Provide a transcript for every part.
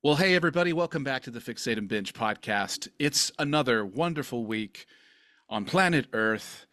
Well, hey, everybody, welcome back to the Fixate Binge Podcast. It's another wonderful week on planet Earth,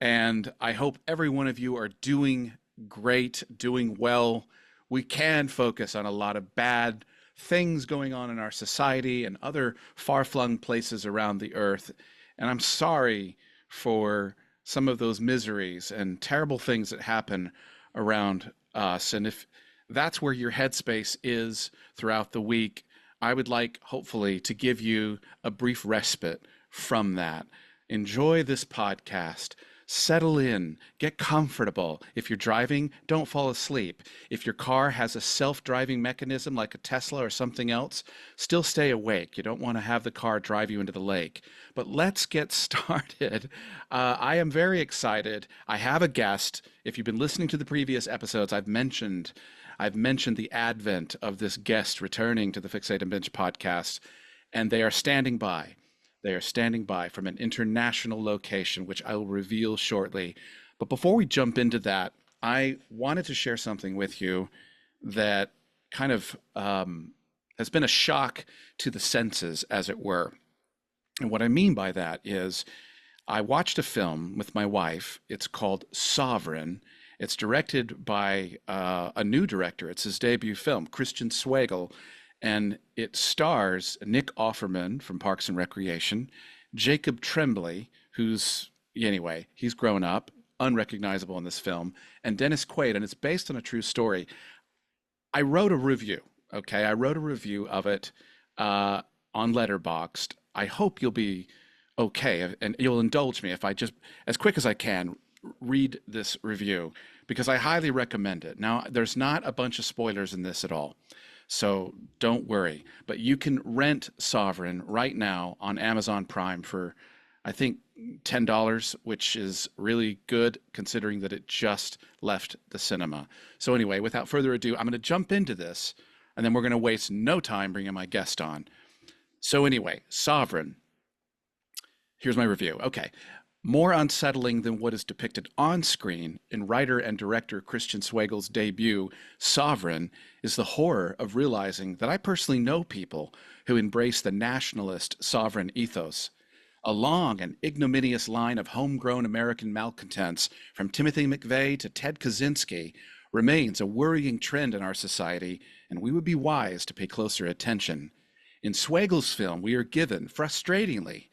and I hope every one of you are doing great, doing well. We can focus on a lot of bad things going on in our society and other far-flung places around the earth, and I'm sorry for some of those miseries and terrible things that happen around us. And if that's where your headspace is throughout the week, I would like, hopefully, to give you a brief respite from that. Enjoy this podcast. Settle in, get comfortable. If you're driving, don't fall asleep. If your car has a self-driving mechanism like a Tesla or something else, still stay awake. You don't want to have the car drive you into the lake. But let's get started. I am very excited. I have a guest. If you've been listening to the previous episodes, I've mentioned the advent of this guest returning to the Fixate Binge podcast, and they are standing by. They are standing by from an international location, which I will reveal shortly. But before we jump into that, I wanted to share something with you that kind of has been a shock to the senses, as it were. And what I mean by that is I watched a film with my wife. It's called Sovereign. It's directed by a new director. It's his debut film, Christian Swagel. And it stars Nick Offerman from Parks and Recreation, Jacob Tremblay, he's grown up, unrecognizable in this film, and Dennis Quaid, and it's based on a true story. I wrote a review, okay? I wrote a review of it on Letterboxd. I hope you'll be okay, and you'll indulge me if I just, as quick as I can, read this review, because I highly recommend it. Now, there's not a bunch of spoilers in this at all, so don't worry. But you can rent Sovereign right now on Amazon Prime for, I think, $10, which is really good considering that it just left the cinema. So anyway, without further ado, I'm going to jump into this, and then we're going to waste no time bringing my guest on. So anyway, Sovereign. Here's my review. Okay. More unsettling than what is depicted on screen in writer and director Christian Swagel's debut, Sovereign, is the horror of realizing that I personally know people who embrace the nationalist sovereign ethos. A long and ignominious line of homegrown American malcontents, from Timothy McVeigh to Ted Kaczynski, remains a worrying trend in our society, and we would be wise to pay closer attention. In Swagel's film, we are given, frustratingly,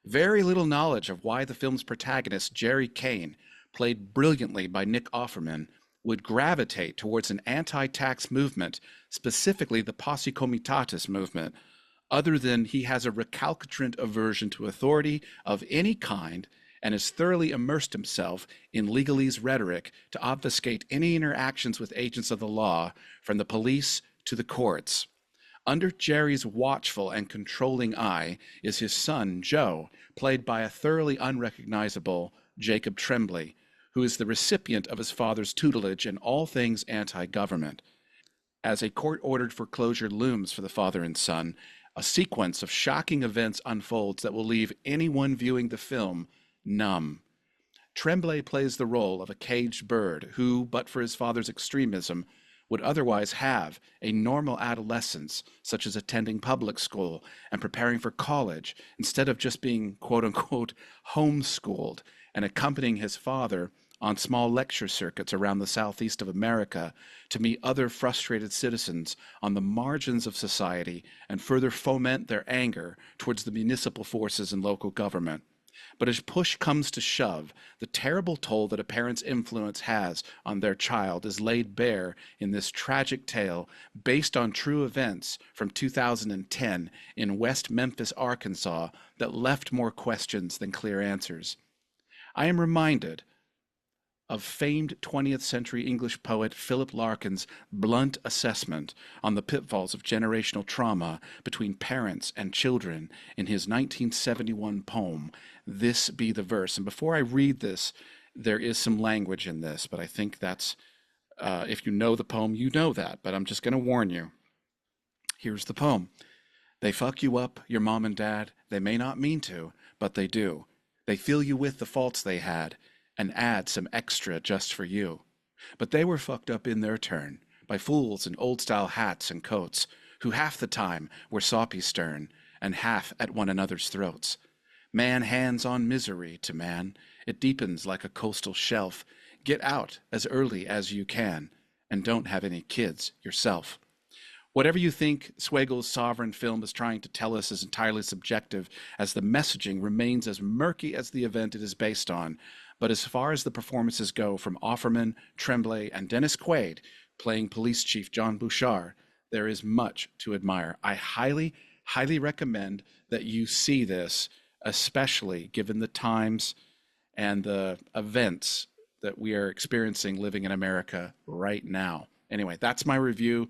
very little knowledge of why the film's protagonist, Jerry Kane, played brilliantly by Nick Offerman, would gravitate towards an anti-tax movement, specifically the Posse Comitatus movement, other than he has a recalcitrant aversion to authority of any kind and has thoroughly immersed himself in legalese rhetoric to obfuscate any interactions with agents of the law, from the police to the courts. Under Jerry's watchful and controlling eye is his son, Joe, played by a thoroughly unrecognizable Jacob Tremblay, who is the recipient of his father's tutelage in all things anti-government. As a court-ordered foreclosure looms for the father and son, a sequence of shocking events unfolds that will leave anyone viewing the film numb. Tremblay plays the role of a caged bird who, but for his father's extremism, would otherwise have a normal adolescence, such as attending public school and preparing for college, instead of just being quote-unquote homeschooled and accompanying his father on small lecture circuits around the southeast of America to meet other frustrated citizens on the margins of society and further foment their anger towards the municipal forces and local government. But as push comes to shove, the terrible toll that a parent's influence has on their child is laid bare in this tragic tale based on true events from 2010 in West Memphis, Arkansas, that left more questions than clear answers. I am reminded of famed 20th century English poet Philip Larkin's blunt assessment on the pitfalls of generational trauma between parents and children in his 1971 poem, This Be the Verse. And before I read this, there is some language in this, but I think that's, if you know the poem, you know that, but I'm just going to warn you. Here's the poem. They fuck you up, your mom and dad. They may not mean to, but they do. They fill you with the faults they had and add some extra just for you. But they were fucked up in their turn by fools in old-style hats and coats who half the time were soppy stern, and half at one another's throats. Man hands on misery to man, it deepens like a coastal shelf. Get out as early as you can, and don't have any kids yourself. Whatever you think Swiegel's sovereign film is trying to tell us is entirely subjective, as the messaging remains as murky as the event it is based on. But as far as the performances go, from Offerman, Tremblay, and Dennis Quaid playing Police Chief John Bouchard, there is much to admire. I highly, highly recommend that you see this, especially given the times and the events that we are experiencing living in America right now. Anyway, that's my review.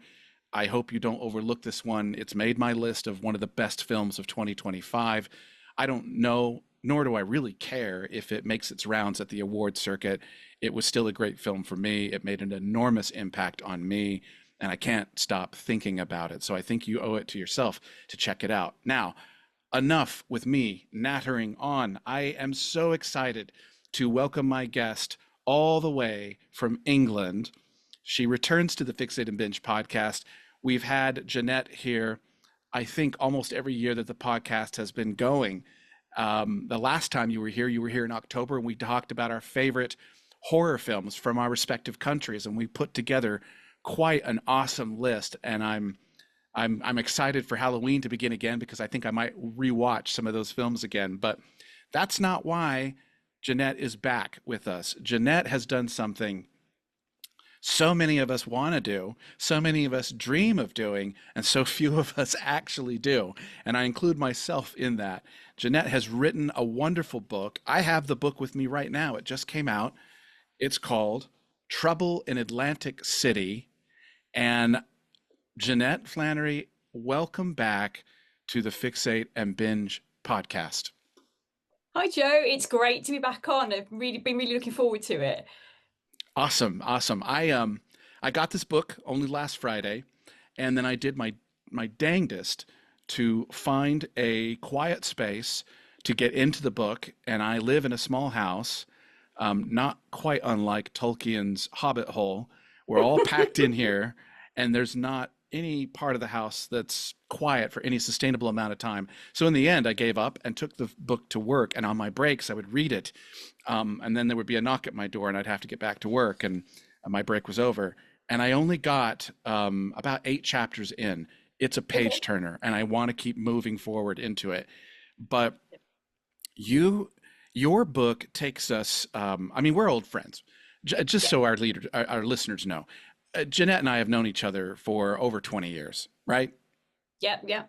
I hope you don't overlook this one. It's made my list of one of the best films of 2025. I don't know, nor do I really care if it makes its rounds at the award circuit. It was still a great film for me. It made an enormous impact on me, and I can't stop thinking about it. So I think you owe it to yourself to check it out. Now, enough with me nattering on. I am so excited to welcome my guest all the way from England. She returns to the Fixate Binge podcast. We've had Jeanette here, I think, almost every year that the podcast has been going. The last time you were here in October, and we talked about our favorite horror films from our respective countries, and we put together quite an awesome list. And I'm excited for Halloween to begin again, because I think I might rewatch some of those films again. But that's not why Jeanette is back with us. Jeanette has done something so many of us want to do, so many of us dream of doing, and so few of us actually do. And I include myself in that. Jeanette has written a wonderful book. I have the book with me right now. It just came out. It's called Trouble in Atlantic City. And Jeanette Flannery, welcome back to the Fixate and Binge podcast. Hi, Joe. It's great to be back on. I've been really looking forward to it. Awesome. I got this book only last Friday, and then I did my dangdest to find a quiet space to get into the book. And I live in a small house, not quite unlike Tolkien's Hobbit hole. We're all packed in here, and there's not any part of the house that's quiet for any sustainable amount of time. So in the end, I gave up and took the book to work, and on my breaks, I would read it. And then there would be a knock at my door, and I'd have to get back to work, and my break was over. And I only got about 8 chapters in. It's a page turner, and I want to keep moving forward into it. But your book takes us, I mean, we're old friends, just so our listeners know. Jeanette and I have known each other for over 20 years, right? Yeah.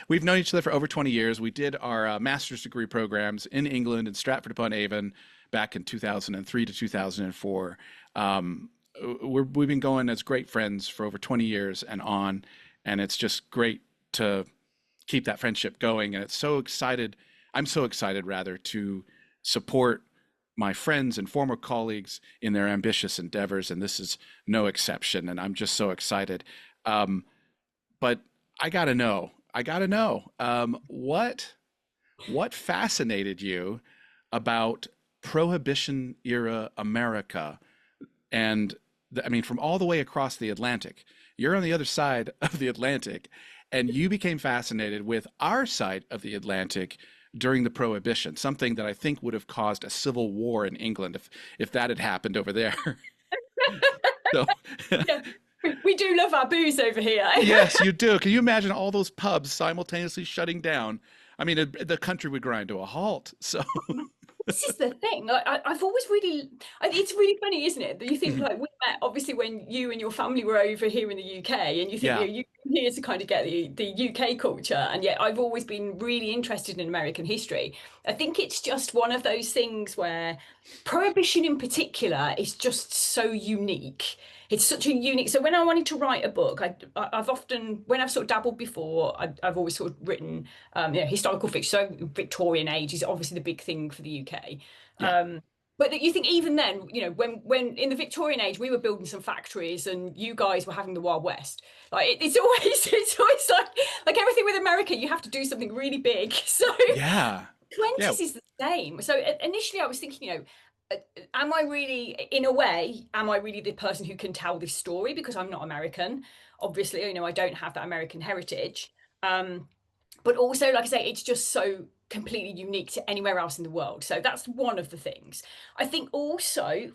We've known each other for over 20 years. We did our master's degree programs in England, in Stratford-upon-Avon, back in 2003 to 2004. We've been going as great friends for over 20 years and on, and it's just great to keep that friendship going. And I'm so excited rather to support my friends and former colleagues in their ambitious endeavors, and this is no exception. And I'm just so excited. But I gotta know, what fascinated you about Prohibition era America? And I mean, from all the way across the Atlantic, you're on the other side of the Atlantic, and you became fascinated with our side of the Atlantic during the Prohibition, something that I think would have caused a civil war in England if that had happened over there. So, Yeah. We do love our booze over here. Yes, you do. Can you imagine all those pubs simultaneously shutting down? I mean, the country would grind to a halt. So This is the thing. I've always it's really funny, isn't it? That you think, like, we met obviously when you and your family were over here in the UK, and you think, Yeah. you came here to kind of get the UK culture, and yet I've always been really interested in American history. I think it's just one of those things where Prohibition in particular is just so unique. It's such a unique. So when I wanted to write a book, I've often, when I've sort of dabbled before, I've always sort of written, historical fiction. So Victorian age is obviously the big thing for the UK. Yeah. But you think even then, when in the Victorian age we were building some factories and you guys were having the Wild West. Like it's always like everything with America, you have to do something really big. So Yeah. 20s is the same. So initially I was thinking, am I really the person who can tell this story, because I'm not American? obviously, I don't have that American heritage. But also, like I say, it's just so completely unique to anywhere else in the world. So that's one of the things. I think also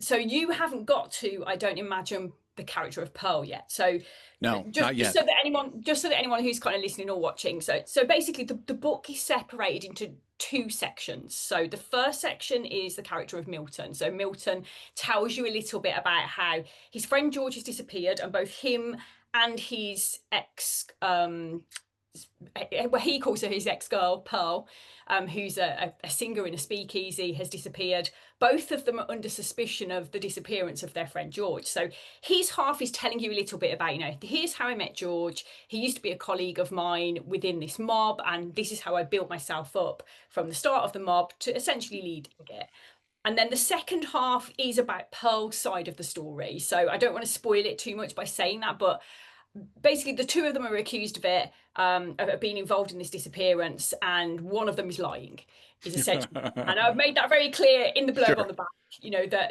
so you haven't got to, I don't imagine, the character of Pearl yet. So No, just, not just yet. so that anyone who's kind of listening or watching, so basically the book is separated into two sections. So the first section is the character of Milton. So Milton tells you a little bit about how his friend George has disappeared, and both him and his well, he calls her his ex-girl Pearl, who's a singer in a speakeasy, has disappeared. Both of them are under suspicion of the disappearance of their friend George. So his half is telling you a little bit about, here's how I met George. He used to be a colleague of mine within this mob, and this is how I built myself up from the start of the mob to essentially leading it. And then the second half is about Pearl's side of the story. So I don't want to spoil it too much by saying that, but basically the two of them are accused of it, of being involved in this disappearance, and one of them is lying, is essentially. And I've made that very clear in the blurb Sure. on the back,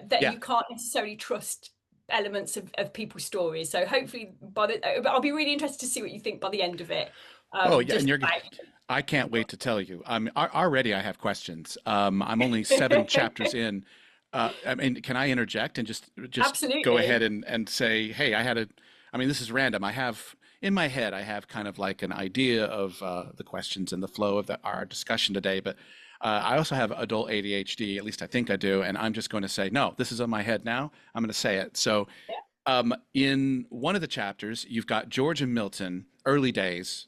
that Yeah. you can't necessarily trust elements of people's stories. So hopefully I'll be really interested to see what you think by the end of it. Oh, yeah, Just and I can't wait to tell you. Already I have questions. I'm only 7 chapters in. I mean, can I interject and just go ahead absolutely. and say, hey, I mean, this is random. I have in my head, I have kind of like an idea of the questions and the flow of our discussion today, but I also have adult ADHD, at least I think I do, and I'm just going to say, no, this is in my head now. I'm going to say it. So in one of the chapters, you've got George and Milton, early days,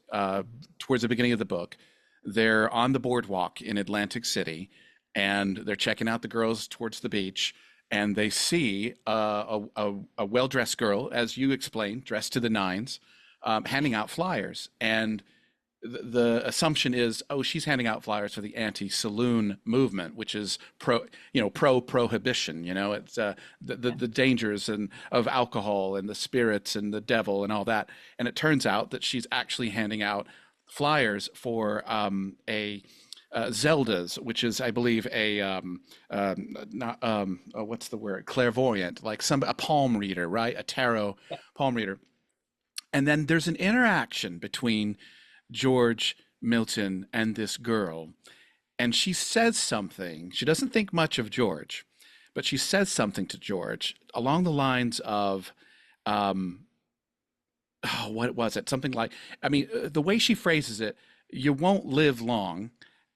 towards the beginning of the book. They're on the boardwalk in Atlantic City, and they're checking out the girls towards the beach, and they see a well-dressed girl, as you explained, dressed to the nines, handing out flyers. And the assumption is, oh, she's handing out flyers for the anti-saloon movement, which is pro-prohibition. It's the dangers of alcohol and the spirits and the devil and all that. And it turns out that she's actually handing out flyers for a Zelda's, which is, I believe, not what's the word, clairvoyant, like a palm reader, right? A tarot palm reader. And then there's an interaction between George, Milton, and this girl. And she says something. She doesn't think much of George, but she says something to George along the lines of, what was it? Something like, I mean, the way she phrases it, you won't live long,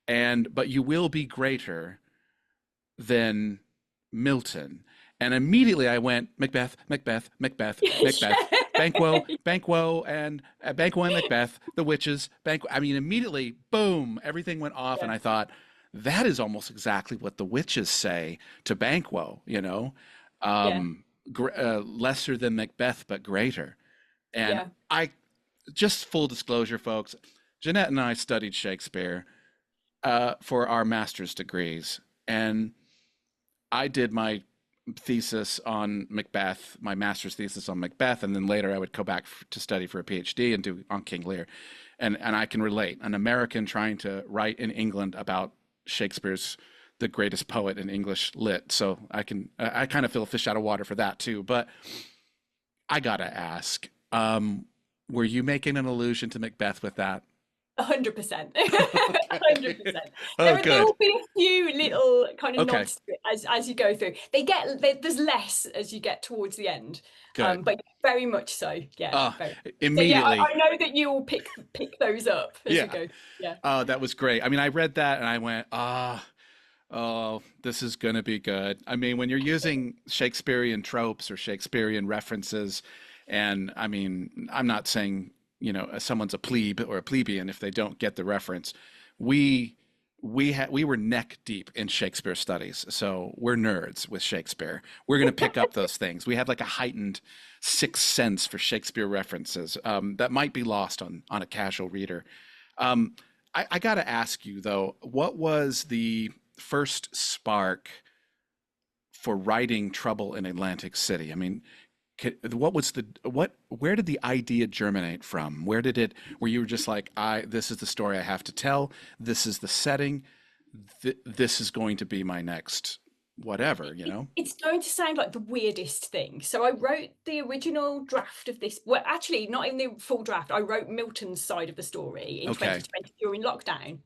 but you will be greater than Milton. And immediately I went, Macbeth, Macbeth, Macbeth, Macbeth, Banquo, Banquo, and Banquo and Macbeth, the witches, Banquo. I mean, immediately, boom, everything went off. Yeah. And I thought, that is almost exactly what the witches say to Banquo, Yeah. lesser than Macbeth, but greater. And Yeah. just full disclosure, folks, Jeanette and I studied Shakespeare for our master's degrees. And I did my thesis on Macbeth, my master's thesis on Macbeth, and then later I would go back to study for a PhD and do on King Lear. And I can relate. An American trying to write in England about Shakespeare's the greatest poet in English lit. So I kind of feel a fish out of water for that too. But I gotta ask, were you making an allusion to Macbeth with that? 100%. 100%. Oh, There good. will be a few little kind of Okay, nods to it as you go through. There's less as you get towards the end, good. but very much so. Yeah, Uh, very. So yeah, Immediately. I know that you will pick those up as we Yeah. go. Yeah, That was great. I mean, I read that and I went, oh, this is going to be good. I mean, when you're using Shakespearean tropes or Shakespearean references, and I mean, I'm not saying, someone's a plebe or a plebeian if they don't get the reference. We we were neck deep in Shakespeare studies, so we're nerds with Shakespeare. We're going to pick up those things. We have like a heightened sixth sense for Shakespeare references that might be lost on a casual reader. I got to ask you though, what was the first spark for writing Trouble in Atlantic City? I mean, what was where did the idea germinate from? Where you were just like, this is the story I have to tell. This is the setting. This is going to be my next whatever, you know? It's going to sound like the weirdest thing. So I wrote the original draft of this. Well, actually, not in the full draft. I wrote Milton's side of the story in Okay. 2020 during lockdown.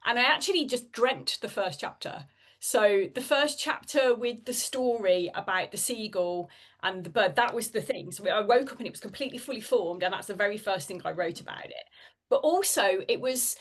And I actually just dreamt the first chapter. So the first chapter with the story about the seagull and the bird, that was the thing. So I woke up and it was completely fully formed, and that's the very first thing I wrote about it. But also it was,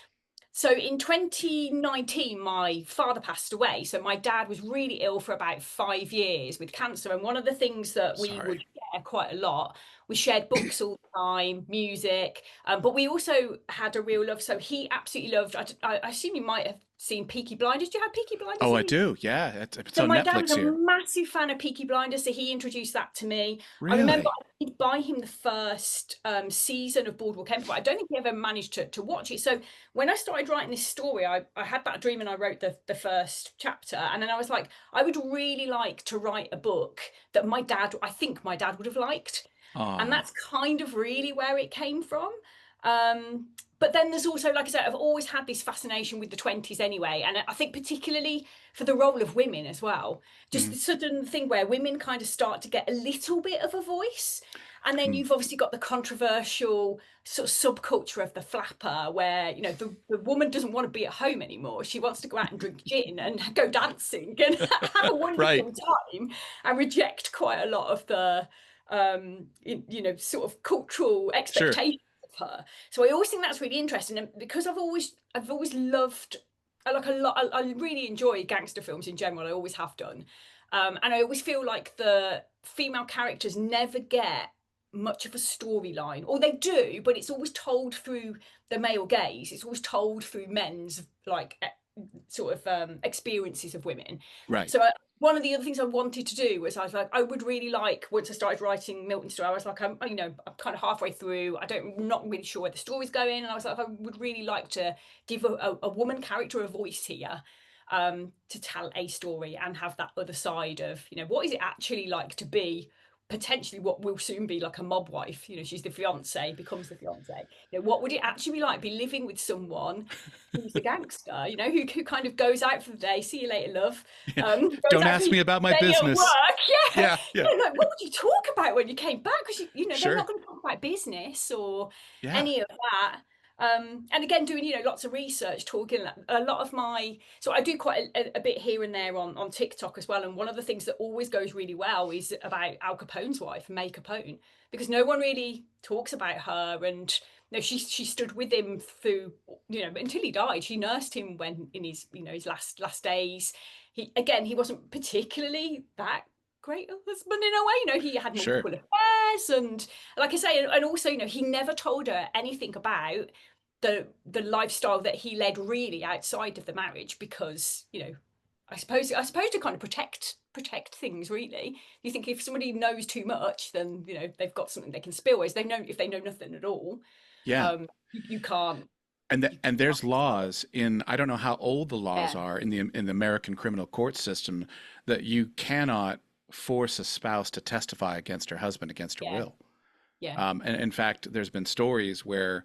so in 2019, my father passed away. So my dad was really ill for about 5 years with cancer. And one of the things that we would Sorry. share quite a lot, we shared books all the time, music, but we also had a real love. So he absolutely loved, I assume you might have seen Peaky Blinders. Do you have Peaky Blinders? Oh, I do. Yeah. It's So on my dad was Netflix a here. massive fan of Peaky Blinders, so he introduced that to me. I remember Really? I did buy him the first season of Boardwalk Empire. I don't think he ever managed to watch it. So when I started writing this story, I had that dream and I wrote the first chapter. And then I was like, I would really like to write a book that I think my dad would have liked. And Oh, that's kind of really where it came from. But then there's also, like I said, I've always had this fascination with the 20s anyway. And I think particularly for the role of women as well, just mm, the sudden thing where women kind of start to get a little bit of a voice. And then mm. you've obviously got the controversial sort of subculture of the flapper where, you know, the woman doesn't want to be at home anymore. She wants to go out and drink gin and go dancing and have a Right. wonderful time and reject quite a lot of the, sort of cultural Sure. expectations of her. So I always think that's really interesting, and because I've always loved, I like a lot. I really enjoy gangster films in general. I always have done, and I always feel like the female characters never get much of a storyline, or they do, but it's always told through the male gaze. It's always told through men's like sort of experiences of women. Right. So one of the other things I wanted to do was I was like, I would really like, once I started writing Milton's story, I was like, I'm kind of halfway through. Not really sure where the story's going, and I was like, I would really like to give a woman character a voice here, to tell a story and have that other side of, what is it actually like to be potentially what will soon be like a mob wife. She's the fiance, becomes the fiance. What would it actually be like be living with someone who's a gangster, who kind of goes out for the day, see you later, love, Yeah. goes Don't out for ask the me about my day at business. work. Yeah. Yeah. Yeah. Like, what would you talk about when you came back? Because they're Sure. not going to talk about business or Yeah. any of that. And again, doing lots of research, talking a lot of so I do quite a bit here and there on TikTok as well. And one of the things that always goes really well is about Al Capone's wife, May Capone, because no one really talks about her. And she stood with him through, until he died. She nursed him when in his his last days. He wasn't particularly that great a husband in a way. He had Sure. multiple affairs, and like I say, and also he never told her anything about the lifestyle that he led really outside of the marriage, because I suppose to kind of protect things, really. You think if somebody knows too much, then they've got something they can spill. Whereas if they know nothing at all, Yeah. you can't. And there's laws in, I don't know how old the laws Yeah, are in the American criminal court system, that you cannot force a spouse to testify against her husband against her yeah, will. yeah, And in fact, there's been stories where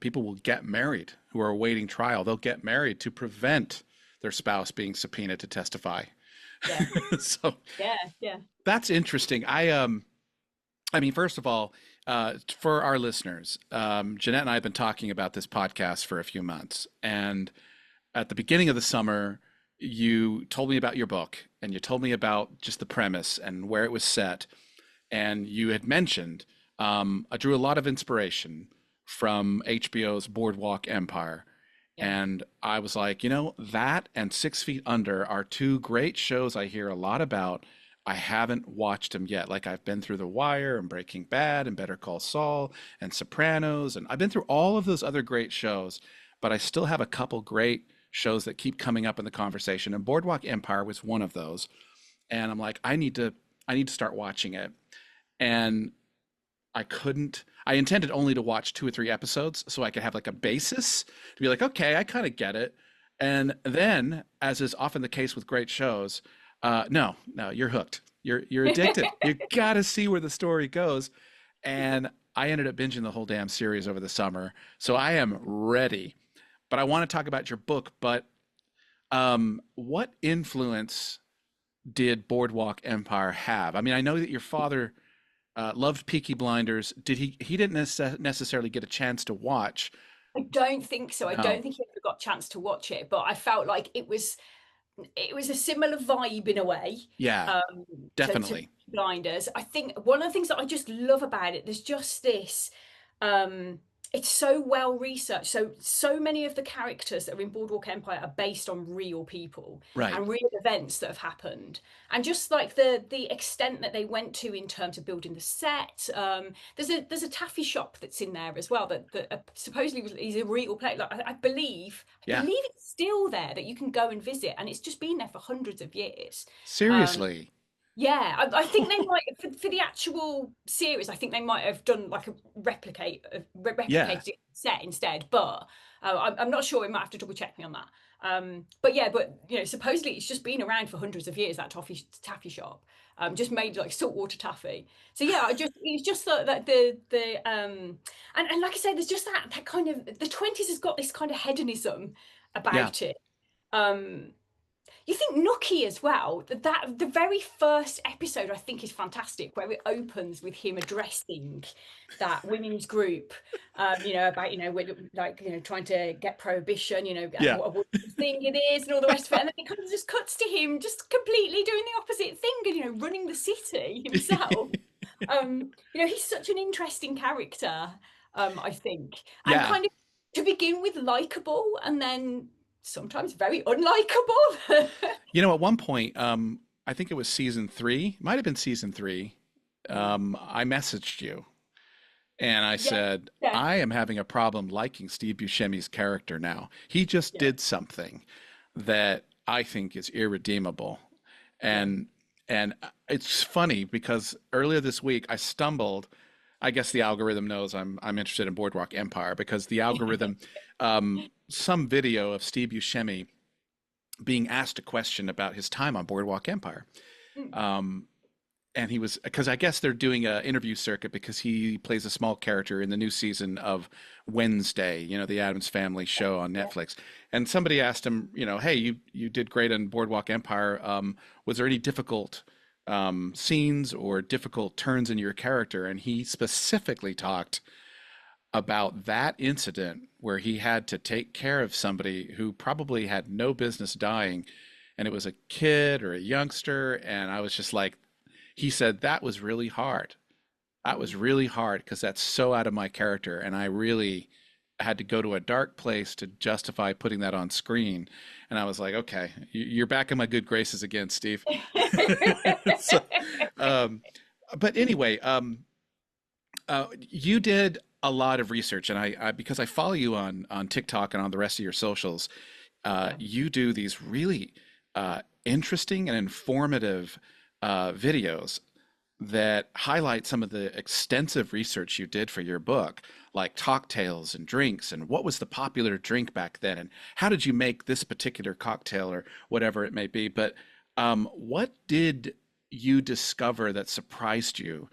people will get married who are awaiting trial. They'll get married to prevent their spouse being subpoenaed to testify. yeah, So yeah, yeah, that's interesting. I mean, first of all, for our listeners, Jeanette and I have been talking about this podcast for a few months. And at the beginning of the summer, you told me about your book and you told me about just the premise and where it was set. And you had mentioned, I drew a lot of inspiration from HBO's Boardwalk Empire. yeah, And I was like, that and 6 Feet Under are two great shows I hear a lot about. I haven't watched them yet. Like, I've been through The Wire and Breaking Bad and Better Call Saul and Sopranos, and I've been through all of those other great shows, but I still have a couple great shows that keep coming up in the conversation. And Boardwalk Empire was one of those. And I'm like, I need to start watching it. And I couldn't. I intended only to watch 2 or 3 episodes so I could have like a basis to be like, okay, I kind of get it. And then, as is often the case with great shows, no, you're hooked. You're addicted. You got to see where the story goes. And I ended up binging the whole damn series over the summer, so I am ready. But I want to talk about your book. But what influence did Boardwalk Empire have? I mean, I know that your father loved Peaky Blinders. Did he didn't necessarily get a chance to watch. I don't think so. I don't No. think he ever got a chance to watch it, but I felt like it was a similar vibe in a way, Yeah, um, to definitely. Blinders. I think one of the things that I just love about it, there's just this, um, it's so well researched. So many of the characters that are in Boardwalk Empire are based on real people Right. and real events that have happened, and just like the extent that they went to in terms of building the set. There's a taffy shop that's in there as well that supposedly is a real place. Like I believe. I Yeah. believe it's still there that you can go and visit, and it's just been there for hundreds of years. Um, Seriously. yeah, I think they might for the actual series. I think they might have done like a Yeah. replicated it set instead, but I'm not sure. We might have to double check me on that. But yeah, but supposedly it's just been around for hundreds of years. That taffy shop, just made like saltwater taffy. So yeah, it's just that and like I say, there's just that kind of the 20s has got this kind of hedonism Yeah. about it. Um, you think Nookie as well, that the very first episode I think is fantastic, where it opens with him addressing that women's group, about like trying to get prohibition, and Yeah. what a wonderful thing it is, and all the rest of it, and then it kind of just cuts to him just completely doing the opposite thing, and running the city himself. He's such an interesting character, I think, and Yeah. kind of to begin with likable, and then sometimes very unlikable. At one point, I think it was season three, might have been season three. I messaged you and I Yeah, said, yeah, I am having a problem liking Steve Buscemi's character now. He just yeah, did something that I think is irredeemable. yeah. And it's funny because earlier this week I stumbled. I guess the algorithm knows I'm interested in Boardwalk Empire because the algorithm, some video of Steve Buscemi being asked a question about his time on Boardwalk Empire. Mm, Um, and he was, because I guess they're doing an interview circuit because he plays a small character in the new season of Wednesday, the Addams Family show on yeah. Netflix. And somebody asked him, hey, you did great on Boardwalk Empire. Was there any difficult scenes or difficult turns in your character? And he specifically talked about that incident where he had to take care of somebody who probably had no business dying, and it was a kid or a youngster. And I was just like, he said that was really hard. That was Mm. really hard because that's so out of my character, and I really had to go to a dark place to justify putting that on screen. And I was like, okay, you're back in my good graces again, Steve. So, um, but anyway, you did a lot of research, and I because I follow you on TikTok and on the rest of your socials, Yeah. you do these really interesting and informative videos that highlight some of the extensive research you did for your book, like cocktails and drinks, and what was the popular drink back then, and how did you make this particular cocktail or whatever it may be. But what did you discover that surprised you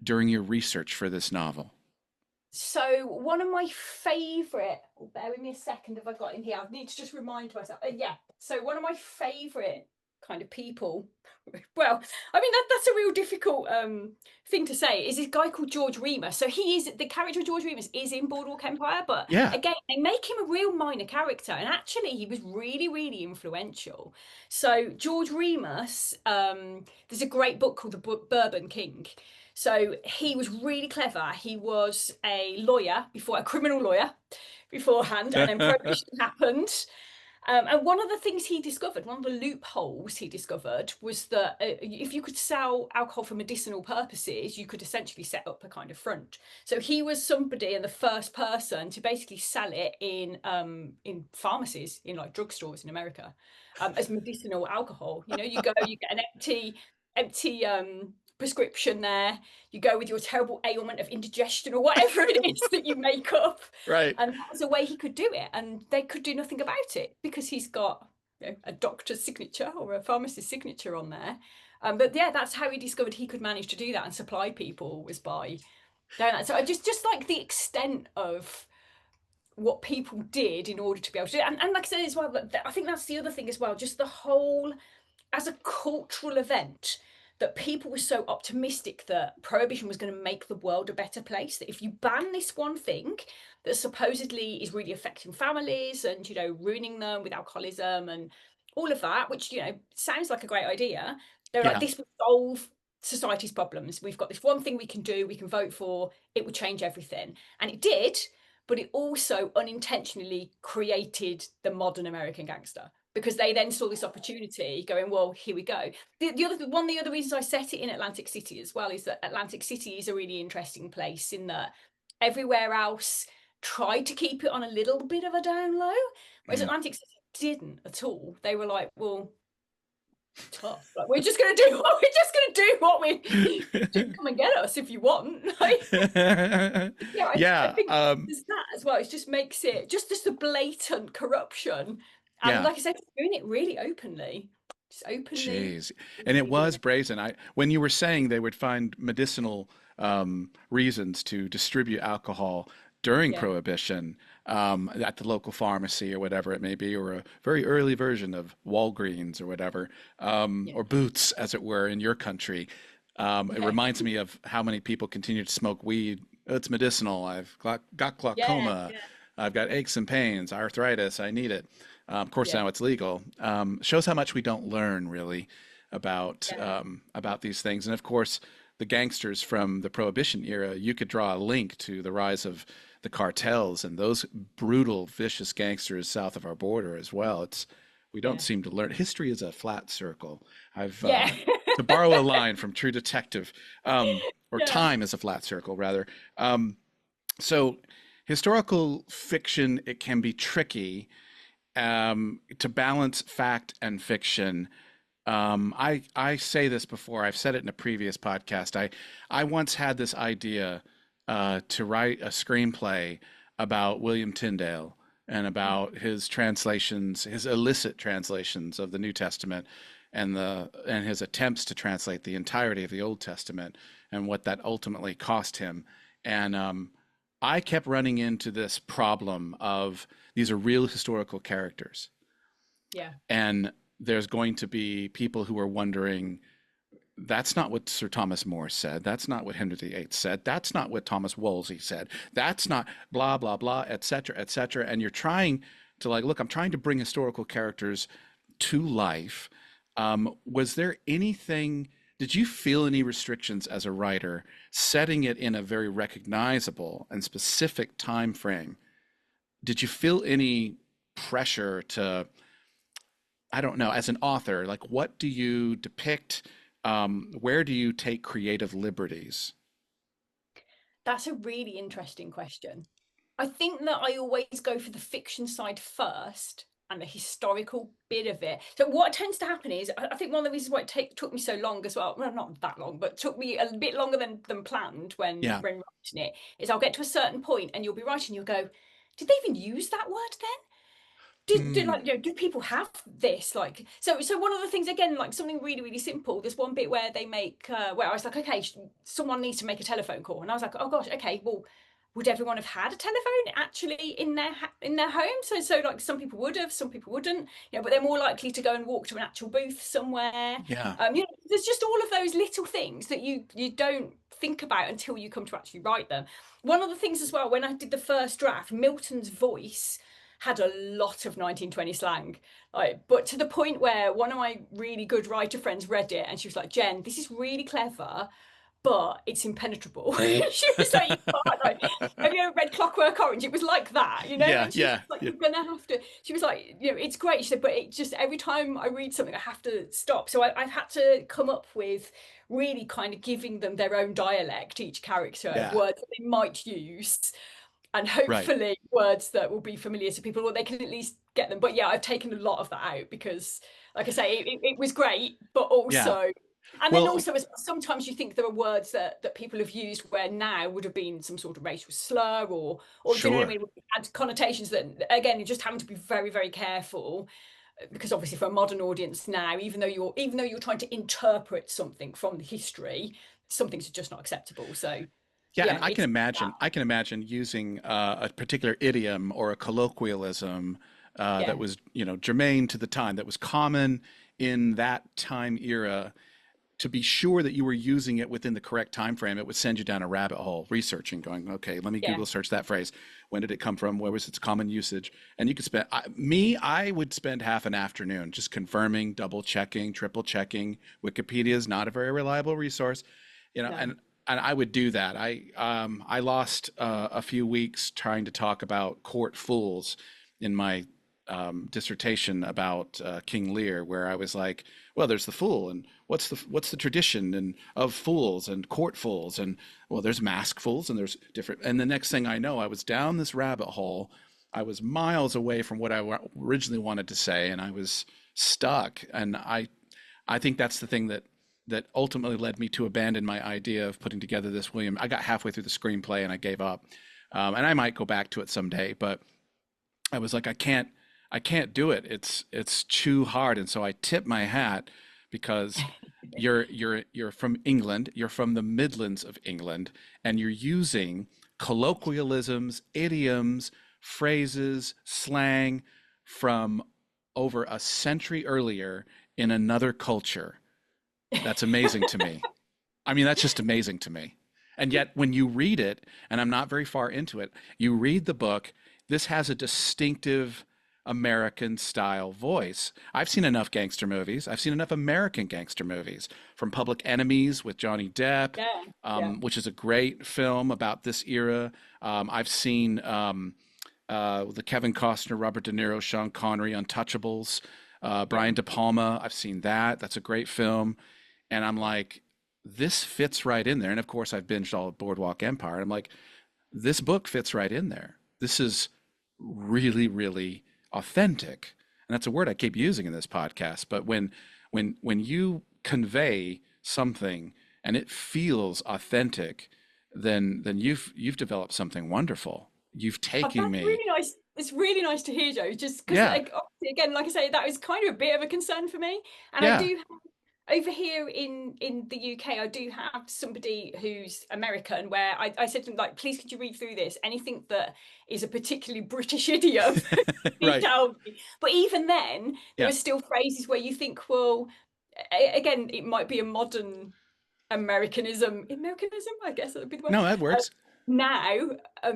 during your research for this novel? So one of my favourite, bear with me a second if I got in here. I need to just remind myself. Yeah. So one of my favourite kind of people. Well, I mean that's a real difficult thing to say. Is this guy called George Remus? So he is the character of George Remus is in Boardwalk Empire, but Yeah. again they make him a real minor character, and actually he was really really influential. So George Remus, there's a great book called The Bourbon King. So he was really clever. He was a lawyer before, a criminal lawyer beforehand, and then prohibition happened. And one of the things he discovered, one of the loopholes he discovered, was that if you could sell alcohol for medicinal purposes, you could essentially set up a kind of front. So he was somebody and the first person to basically sell it in pharmacies, in like drugstores in America, as medicinal alcohol. You go, you get an empty prescription there. You go with your terrible ailment of indigestion or whatever it is that you make up, Right. and that was a way he could do it, and they could do nothing about it because he's got a doctor's signature or a pharmacist's signature on there. But yeah, that's how he discovered he could manage to do that and supply people, was by doing that. So I just like the extent of what people did in order to be able to do it. And like I said as well, I think that's the other thing as well, just the whole as a cultural event, that people were so optimistic that prohibition was going to make the world a better place, that if you ban this one thing that supposedly is really affecting families and, you know, ruining them with alcoholism and all of that, which, you know, sounds like a great idea, they're like, Yeah. this will solve society's problems. We've got this one thing we can do, we can vote for, it will change everything. And it did, but it also unintentionally created the modern American gangster, because they then saw this opportunity going, well, here we go. One of the other reasons I set it in Atlantic City as well is that Atlantic City is a really interesting place in that everywhere else tried to keep it on a little bit of a down low, whereas Mm. Atlantic City didn't at all. They were like, well, tough. Like, we're just going to do what we just come and get us if you want. Like, yeah, I Yeah. think there's that as well. It just makes it just the blatant corruption, and Yeah. like I said, doing it really openly, just openly. Jeez. And it was brazen. When you were saying they would find medicinal reasons to distribute alcohol during Yeah, Prohibition at the local pharmacy or whatever it may be, or a very early version of Walgreens or whatever, yeah, or Boots, as it were, in your country. It yeah, reminds me of how many people continue to smoke weed. "Oh, it's medicinal. I've got yeah, glaucoma. yeah, I've got aches and pains, arthritis. I need it." Of course, yeah, now it's legal. Shows how much we don't learn really yeah, about these things. And of course, the gangsters from the Prohibition era, you could draw a link to the rise of the cartels and those brutal, vicious gangsters south of our border as well. We don't yeah, seem to learn. History is a flat circle. I've yeah, To borrow a line from True Detective, or yeah. time is a flat circle rather. So historical fiction, it can be tricky to balance fact and fiction. I say this before. I've said it in a previous podcast. I once had this idea to write a screenplay about William Tyndale and about his translations, his illicit translations of the New Testament, and his attempts to translate the entirety of the Old Testament, and what that ultimately cost him. And I kept running into this problem of these are real historical characters, Yeah. and there's going to be people who are wondering, that's not what Sir Thomas More said. That's not what Henry VIII said. That's not what Thomas Wolsey said. That's not blah, blah, blah, et cetera, et cetera. And you're trying to like, look, I'm trying to bring historical characters to life. Was there anything, did you feel any restrictions as a writer setting it in a very recognizable and specific time frame? Did you feel any pressure to, I don't know, as an author, like what do you depict? Where do you take creative liberties? That's a really interesting question. I think that I always go for the fiction side first and the historical bit of it. So what tends to happen is, I think one of the reasons why took me so long as well, not that long, but took me a bit longer than planned when Yeah. writing it, is I'll get to a certain point and you'll be writing, you'll go, did they even use that word then? Mm, Like, you know, do people have this, like, so one of the things, again, like something really really simple, there's one bit where they make where I was like, okay, someone needs to make a telephone call, and I was like, oh gosh, okay, well, would everyone have had a telephone actually in their home? So like some people would have, some people wouldn't, you know, but they're more likely to go and walk to an actual booth somewhere. yeah. You know, there's just all of those little things that you don't think about until you come to actually write them. One of the things as well, when I did the first draft, Milton's voice had a lot of 1920 slang, like, but to the point where one of my really good writer friends read it and she was like, Jen, this is really clever, but it's impenetrable. She was like, you can't, like, have you ever read Clockwork Orange? It was like that, you know? Yeah, And she's yeah, like, yeah, you're gonna have to, she was like, you know, it's great. She said, but it just, every time I read something, I have to stop. So I've had to come up with really kind of giving them their own dialect, each character, of yeah. words that they might use, and Right. hopefully words that will be familiar to people, or they can at least get them. But yeah, I've taken a lot of that out because, like I say, it was great, but Yeah. also, and then Well, also, sometimes you think there are words that people have used where now would have been some sort of racial slur, or do you know what I sure. mean? Had connotations that, again, you're just having to be very very careful, because obviously for a modern audience now, even though you're trying to interpret something from the history, some things are just not acceptable. So Yeah, and yeah, it's that. I can imagine using a particular idiom or a colloquialism Yeah, that was, you know, germane to the time, that was common in that time era, to be sure that you were using it within the correct time frame, it would send you down a rabbit hole researching, going, okay, let me Yeah. Google search that phrase. When did it come from? Where was its common usage? And you could spend, I would spend half an afternoon just confirming, double checking, triple checking. Wikipedia is not a very reliable resource, No. and I would do that. I lost a few weeks trying to talk about court fools in my dissertation about King Lear, where I was like, well, there's the fool, and what's the tradition and of fools and court fools, and well, there's mask fools, and there's different. And the next thing I know, I was down this rabbit hole. I was miles away from what I originally wanted to say, and I was stuck. And I think that's the thing that ultimately led me to abandon my idea of putting together this William. I got halfway through the screenplay and I gave up. And I might go back to it someday, but I was like, I can't do it. It's too hard. And so I tip my hat, because you're from England, you're from the Midlands of England, and you're using colloquialisms, idioms, phrases, slang from over a century earlier in another culture. That's amazing to me. I mean, that's just amazing to me. And yet when you read it, and I'm not very far into it, you read the book, this has a distinctive American style voice. I've seen enough gangster movies. I've seen enough American gangster movies, from Public Enemies with Johnny Depp, which is a great film about this era. I've seen the Kevin Costner, Robert De Niro, Sean Connery, Untouchables, Brian De Palma. I've seen that. That's a great film. And I'm like, this fits right in there. And of course, I've binged all of Boardwalk Empire. I'm like, this book fits right in there. This is really, really authentic. And that's a word I keep using in this podcast. But when you convey something and it feels authentic, then you've developed something wonderful. You've taken me. Really nice. It's really nice to hear, Joe. Just because, again, like I say, that was kind of a bit of a concern for me. And I do have, over here in the UK, I do have somebody who's American, where I said to them, like, please, could you read through this? Anything that is a particularly British idiom, Right. tell me. But even then, there are still phrases where you think, well, again, it might be a modern Americanism, I guess that would be the word. No, that works. Now,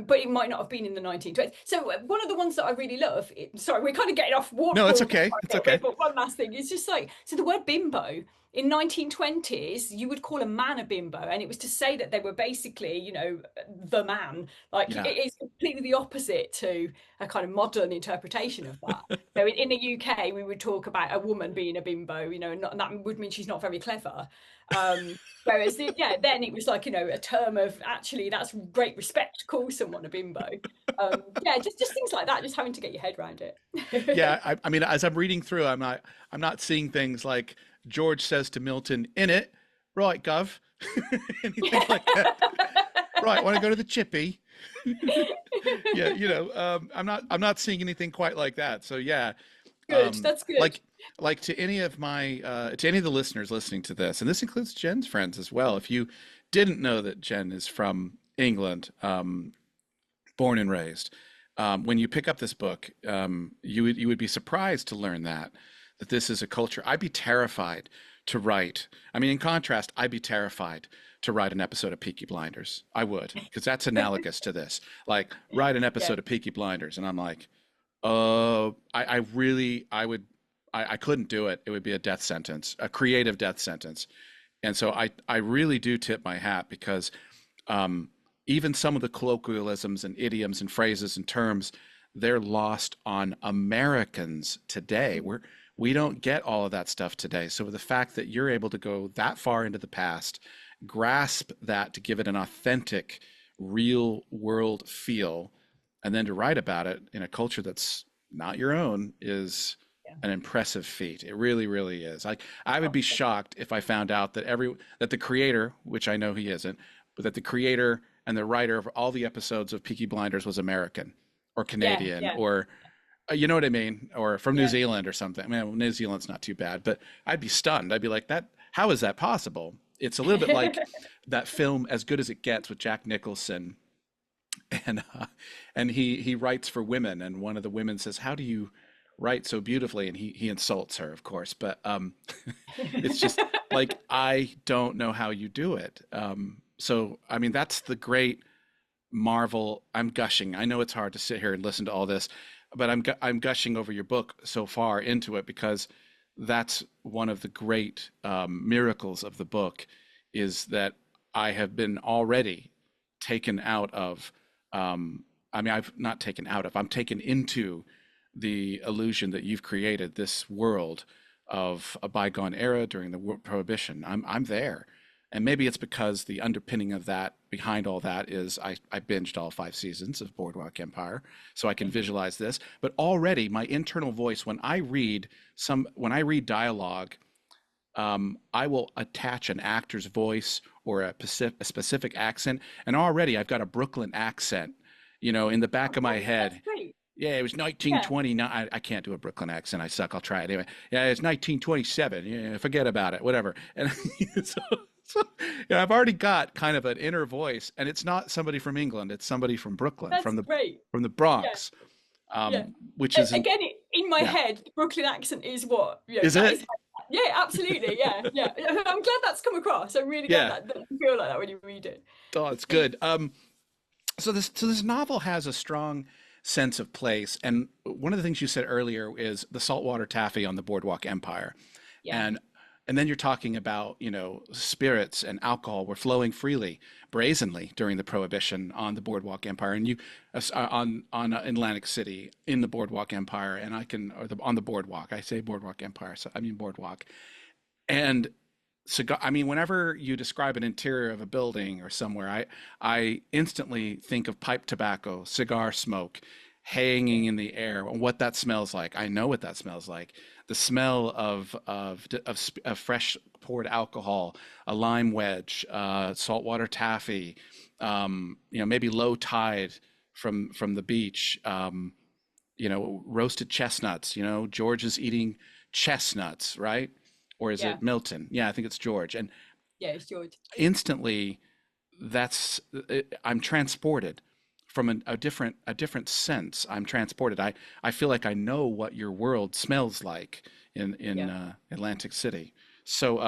but it might not have been in the 1920s. So one of the ones that I really love, sorry, we're kind of getting off water. No, it's okay. It's okay. But one last thing, it's just like, so the word bimbo, in 1920s, you would call a man a bimbo, and it was to say that they were basically, you know, the man. Like, it is completely the opposite to a kind of modern interpretation of that. So in the UK, we would talk about a woman being a bimbo, you know, and that would mean she's not very clever. Whereas, then it was like, you know, a term of, actually, that's great respect to call someone a bimbo. Just things like that, just having to get your head around it. I mean, as I'm reading through, I'm not seeing things like George says to Milton, "In it, right, Gov," anything like that. Right, want to go to the chippy? I'm not seeing anything quite like that. So good. That's good. Like to any of the listeners listening to this, and this includes Jen's friends as well. If you didn't know that Jen is from England, born and raised, when you pick up this book, you would be surprised to learn that this is a culture. I'd be terrified to write. I mean, in contrast, I'd be terrified to write an episode of Peaky Blinders. I would, because that's analogous to this. Like, write an episode of Peaky Blinders, and I'm like, I couldn't do it. It would be a death sentence, a creative death sentence. And so I really do tip my hat, because even some of the colloquialisms and idioms and phrases and terms, they're lost on Americans today. We don't get all of that stuff today. So the fact that you're able to go that far into the past, grasp that to give it an authentic, real world feel, and then to write about it in a culture that's not your own is an impressive feat. It really, really is. I would be shocked if I found out that the creator, which I know he isn't, but that the creator and the writer of all the episodes of Peaky Blinders was American or Canadian or you know what I mean? Or from New Zealand or something. I mean, New Zealand's not too bad, but I'd be stunned. I'd be like, how is that possible? It's a little bit like that film As Good as It Gets with Jack Nicholson. And he writes for women, and one of the women says, how do you write so beautifully, and he insults her, of course, but it's just like I don't know how you do it. So I mean, that's the great marvel. I'm gushing. I know it's hard to sit here and listen to all this, but I'm gushing over your book so far into it because that's one of the great miracles of the book is that I have been already taken out of. I mean, I've not taken out of. I'm taken into the illusion that you've created this world of a bygone era during the Prohibition. I'm there. And maybe it's because the underpinning of that, behind all that, is I binged all 5 seasons of Boardwalk Empire, so I can visualize this. But already, my internal voice, when I read dialogue, I will attach an actor's voice or a specific accent, and already I've got a Brooklyn accent, in the back of my That's head. great. Yeah, it was Yeah. 1929. I can't do a Brooklyn accent. I suck. I'll try it anyway. Yeah, it's 1927. Yeah, forget about it. Whatever. And so, I've already got kind of an inner voice, and it's not somebody from England. It's somebody from Brooklyn, That's great. from the Yeah. Bronx, Yeah. which isn't. Again, in my Yeah, head, the Brooklyn accent is what, is that is, it? yeah, absolutely. Yeah. Yeah. I'm glad that's come across. I'm really glad Yeah. that you feel like that when you read it. Oh, it's good. So this novel has a strong sense of place, and one of the things you said earlier is the saltwater taffy on the Boardwalk Empire, Yeah. and and then you're talking about spirits and alcohol were flowing freely, brazenly during the Prohibition on the Boardwalk Empire, and on Atlantic City in the Boardwalk Empire, and on the Boardwalk. I say Boardwalk Empire, so I mean Boardwalk, and cigar. I mean, whenever you describe an interior of a building or somewhere, I instantly think of pipe tobacco, cigar smoke, hanging in the air, and what that smells like. I know what that smells like. The smell of fresh poured alcohol, a lime wedge, saltwater taffy, maybe low tide from the beach. Roasted chestnuts. George is eating chestnuts, right? Or is Yeah. it Milton? Yeah, I think it's George. And Yeah. It's George. instantly, I'm transported from a different sense. I'm transported. I feel like I know what your world smells like in Yeah. Atlantic City. So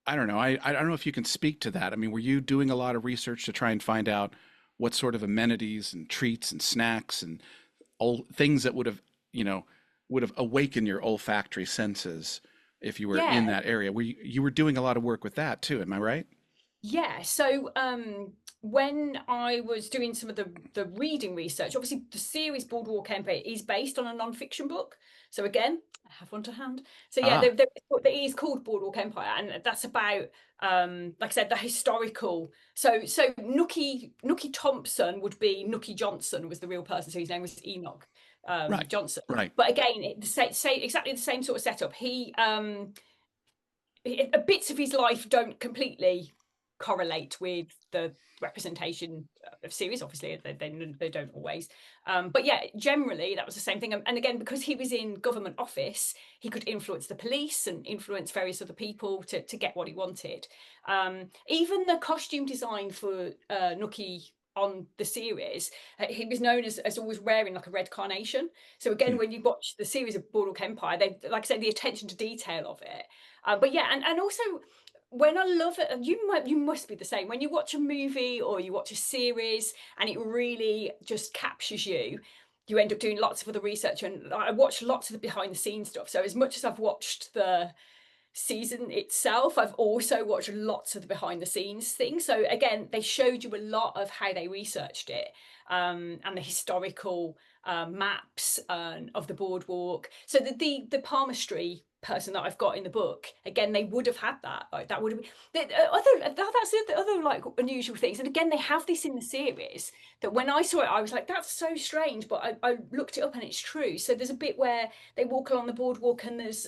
I don't know. I don't know if you can speak to that. I mean, were you doing a lot of research to try and find out what sort of amenities and treats and snacks and all things that would have awakened your olfactory senses if you were in Yeah. that area? You were doing a lot of work with that too, am I right? Yeah. So when I was doing some of the reading research, obviously the series Boardwalk Empire is based on a non-fiction book. So again, I have one to hand. So yeah, Ah, it is called Boardwalk Empire, and that's about like I said, the historical. So Nookie Thompson would be Nookie Johnson was the real person, so his name was Enoch right, Johnson. right. But again, say exactly the same sort of setup. Bits of his life don't completely correlate with the representation of series. Obviously they don't always, but yeah, generally that was the same thing. And again, because he was in government office, he could influence the police and influence various other people to get what he wanted. Even the costume design for Nookie on the series, he was known as always wearing like a red carnation. So again, Hmm. when you watch the series of Boardwalk Empire, they, like I said, the attention to detail of it. But yeah, and also when I love it, and you must be the same. When you watch a movie or you watch a series and it really just captures you, you end up doing lots of other research. And I watch lots of the behind the scenes stuff. So as much as I've watched the season itself, I've also watched lots of the behind the scenes things. So again, they showed you a lot of how they researched it, and the historical maps of the boardwalk. So the palmistry person that I've got in the book, again, they would have had that. Like, that would have been that's the other like unusual things. And again, they have this in the series that when I saw it, I was like, that's so strange. But I looked it up and it's true. So there's a bit where they walk along the boardwalk and there's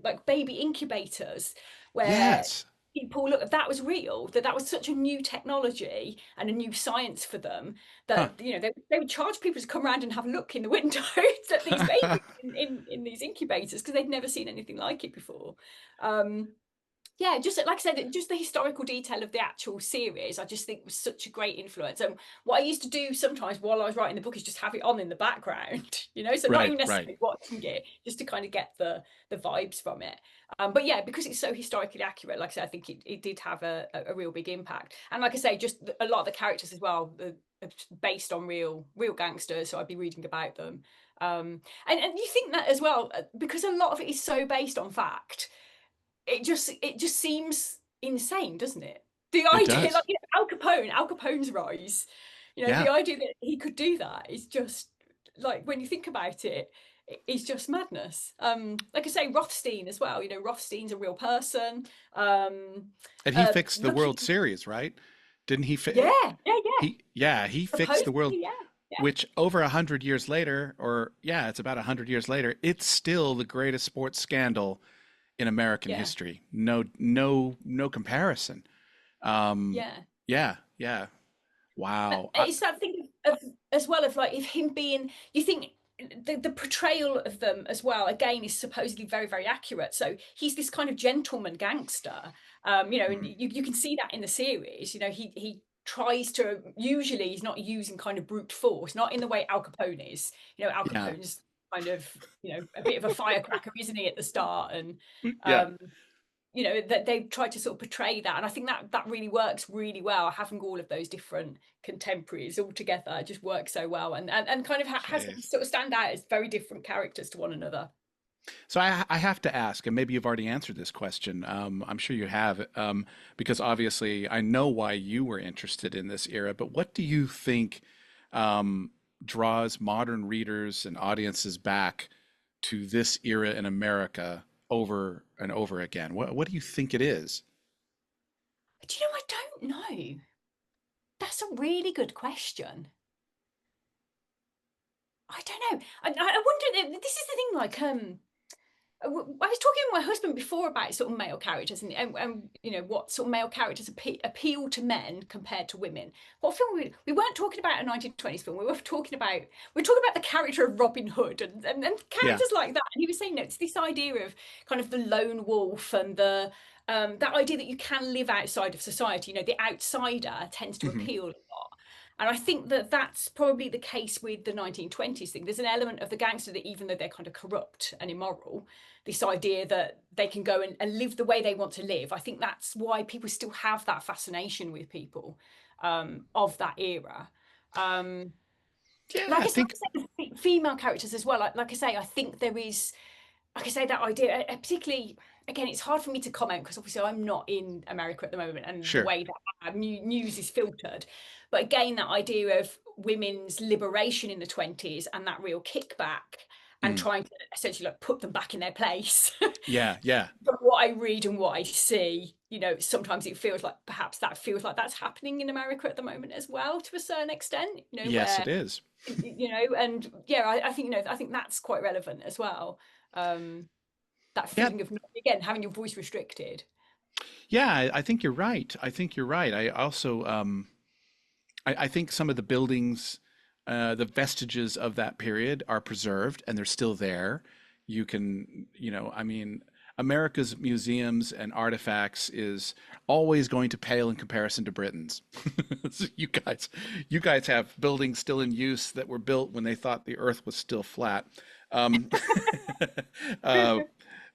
like baby incubators where Yes. people look, that was real, that was such a new technology and a new science for them Huh. that they would charge people to come around and have a look in the windows at these babies in these incubators because they'd never seen anything like it before. um Yeah, just like I said, just the historical detail of the actual series, I just think was such a great influence. And what I used to do sometimes while I was writing the book is just have it on in the background, so not Right, even right. necessarily watching it, just to kind of get the vibes from it. But yeah, because it's so historically accurate, like I said, I think it did have a real big impact. And like I say, just a lot of the characters as well, based on real gangsters. So I'd be reading about them. And you think that as well, because a lot of it is so based on fact, it just seems insane, doesn't it? The It idea, like does. Al Capone's rise, the Yeah. idea that he could do that is just like, when you think about it, it's just madness. Like I say, Rothstein as well. Rothstein's a real person. Um, And he fixed the looking, World Series, right? Didn't he? yeah, yeah, yeah. He fixed the Supposedly, world, yeah, yeah, which over 100 years later, or yeah, it's about 100 years later, it's still the greatest sports scandal in American yeah, history. No, no, no comparison. Um, yeah. yeah, yeah. Wow. It's that thing of as well, of like, if him being, you think the portrayal of them as well, again, is supposedly very, very accurate. So he's this kind of gentleman gangster, and Mhm. you can see that in the series. He tries to, usually he's not using kind of brute force, not in the way Al Capone is. Al Yeah, Capone's kind of, a bit of a firecracker, isn't he, at the start? And yeah. um that they tried to sort of portray that, and I think that really works really well, having all of those different contemporaries all together. It just works so well, and kind of has them Jeez. sort of stand out as very different characters to one another. So I have to ask, and maybe you've already answered this question. I'm sure you have, because obviously I know why you were interested in this era. But what do you think um, draws modern readers and audiences back to this era in America over and over again? What do you think it is? Do you know, I don't know. That's a really good question. I don't know. I wonder, this is the thing, like, I was talking with my husband before about sort of male characters, and what sort of male characters appeal to men compared to women. What film we weren't talking about a 1920s film. We were talking about the character of Robin Hood, and Yeah. characters like that. And he was saying, no, it's this idea of kind of the lone wolf, and the that idea that you can live outside of society. The outsider tends to Hmm. appeal a lot. And I think that that's probably the case with the 1920s thing. There's an element of the gangster that, even though they're kind of corrupt and immoral, this idea that they can go and live the way they want to live. I think that's why people still have that fascination with people of that era. Um, Yeah, like I I said, think female characters as well. Like I say, I think there is, like I say, that idea, particularly, again, it's hard for me to comment because obviously I'm not in America at the moment, and the sure. way that news is filtered. But again, that idea of women's liberation in the 20s, and that real kickback, and Mm. trying to essentially like put them back in their place. Yeah, yeah. But what I read and what I see, sometimes it feels like perhaps that feels like that's happening in America at the moment as well, to a certain extent, Yes, where, it is. and yeah, I think, I think that's quite relevant as well. That Yeah, feeling of, again, having your voice restricted. yeah. I think you're right. I think you're right. I also I think some of the buildings, the vestiges of that period are preserved and they're still there. You can, I mean, America's museums and artifacts is always going to pale in comparison to Britain's. So you guys have buildings still in use that were built when they thought the Earth was still flat. Um, uh,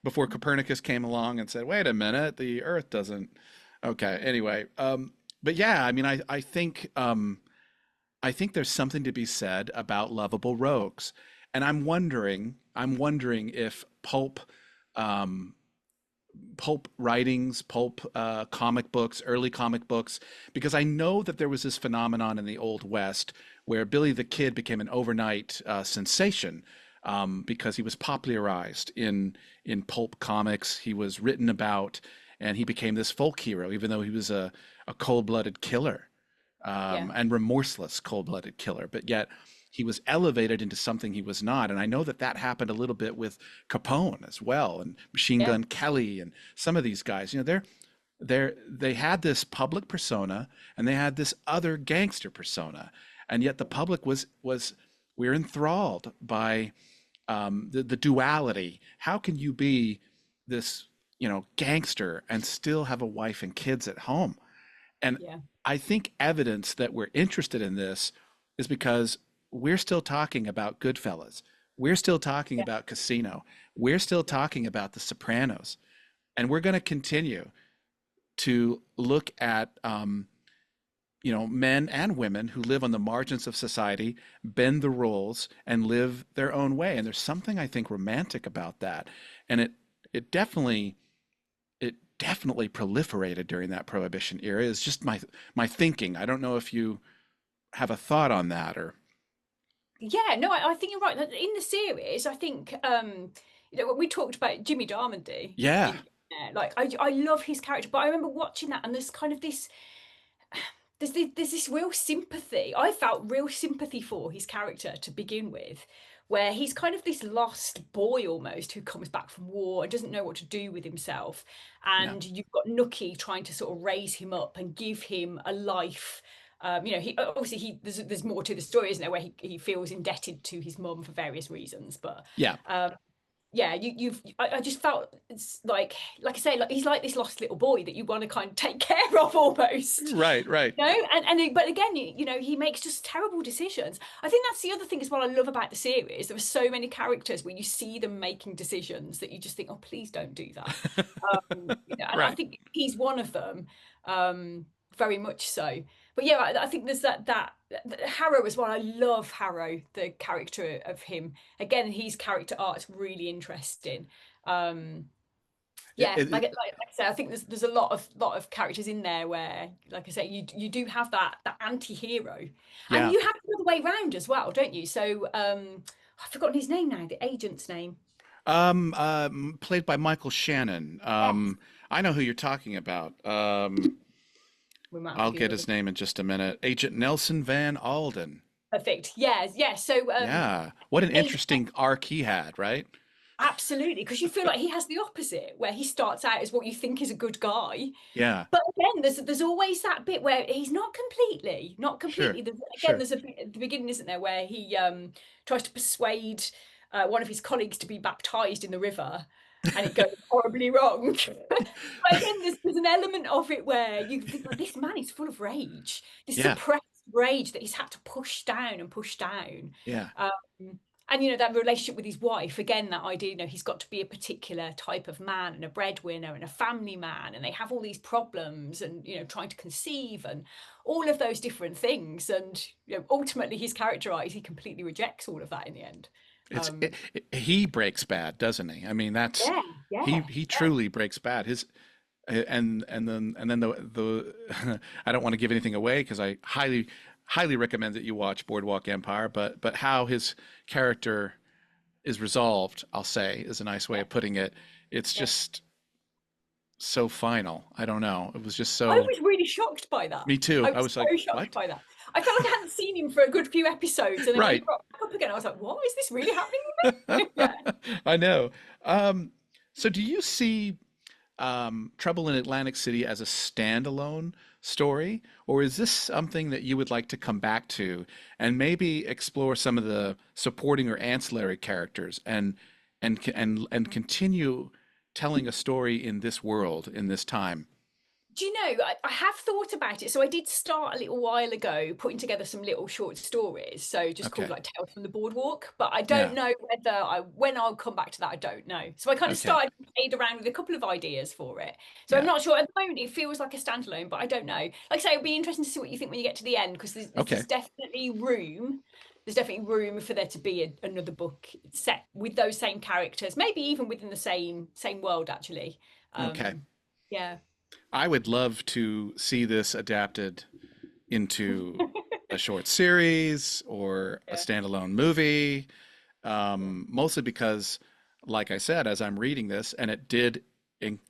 before Copernicus came along and said, "Wait a minute, the Earth doesn't." Okay, anyway, but yeah, I mean, I think there's something to be said about lovable rogues, and I'm wondering if um, pulp writings, pulp comic books, early comic books, because I know that there was this phenomenon in the Old West where Billy the Kid became an overnight sensation because he was popularized in pulp comics. He was written about, and he became this folk hero, even though he was a cold-blooded killer Yeah, and remorseless cold-blooded killer. But yet he was elevated into something he was not. And I know that that happened a little bit with Capone as well, and Machine yeah, Gun Kelly, and some of these guys. They had this public persona and they had this other gangster persona, and yet the public was we're enthralled by the duality. How can you be this, gangster and still have a wife and kids at home. And Yeah. I think evidence that we're interested in this is because we're still talking about Goodfellas. We're still talking Yeah. about Casino. We're still talking about The Sopranos. And we're going to continue to look at, men and women who live on the margins of society, bend the rules, and live their own way. And there's something I think romantic about that. And it definitely proliferated during that Prohibition era. It's just my thinking. I don't know if you have a thought on that or. Yeah, no, I think you're right. In the series, I think we talked about Jimmy Darmody. Yeah. Like I love his character, but I remember watching that, and there's kind of this there's this real sympathy. I felt real sympathy for his character to begin with, where he's kind of this lost boy almost who comes back from war and doesn't know what to do with himself. Yeah. And you've got Nookie trying to sort of raise him up and give him a life. He obviously there's more to the story, isn't there, where he feels indebted to his mum for various reasons, but Yeah. yeah, I just felt it's like I say, like he's like this lost little boy that you want to kind of take care of almost. Right. But again, he makes just terrible decisions. I think that's the other thing as well I love about the series. There are so many characters where you see them making decisions that you just think, oh, please don't do that. And Right. I think he's one of them, very much so. But yeah, I think there's that Harrow as well. I love Harrow, the character of him. Again, his character art's really interesting. Yeah, like I say, I think there's a lot of characters in there where, like I say, you do have that anti-hero, Yeah. and you have the other way round as well, don't you? So I've forgotten his name now, the agent's name. Played by Michael Shannon. Yes. I know who you're talking about. We might have to I'll get Google his it. name in just a minute. Agent Nelson Van Alden. Perfect. Yes. So Yeah. What an agent, interesting arc he had, right? absolutely, because you feel like he has the opposite, where he starts out as what you think is a good guy. Yeah. But again, there's always that bit where he's not Sure. completely. Again, Sure. there's a bit at the beginning, isn't there, where he tries to persuade one of his colleagues to be baptized in the river, and it goes horribly wrong. But again, there's an element of it where you think, like, this man is full of rage, this Yeah. suppressed rage that he's had to push down and push down. Yeah. And that relationship with his wife, again, that idea, he's got to be a particular type of man and a breadwinner and a family man, and they have all these problems and trying to conceive and all of those different things, and ultimately his character arc is he completely rejects all of that in the end. He breaks bad, doesn't he? I mean, that's he truly breaks bad. His and then the I don't want to give anything away because I highly recommend that you watch Boardwalk Empire, but how his character is resolved, I'll say, is a nice way of putting it. It's just so final. I don't know. It was just I so. was really shocked by that. Me too. I was like, so shocked what? by that. I felt like I hadn't seen him for a good few episodes, and then when he Right. brought back up again, I was like, what is this really happening with me? Yeah. I know. So do you see Trouble in Atlantic City as a standalone story, or is this something that you would like to come back to and maybe explore some of the supporting or ancillary characters and continue telling a story in this world, in this time? Do you know, I have thought about it. So I did start a little while ago putting together some little short stories, so just called Okay. like Tales from the Boardwalk. But I Yeah. don't know when I'll come back to that. I don't know. So I kind of Okay. started played around with a couple of ideas for it. So I'm Yeah. not sure at the moment. It feels like a standalone, but I don't know. Like I say, it'll be interesting to see what you think when you get to the end, because Okay. there's definitely room. There's definitely room for there to be another book set with those same characters, maybe even within the same world actually. Okay. Yeah. I would love to see this adapted into a short series or a Yeah. standalone movie. Mostly because, like I said, as I'm reading this, and it did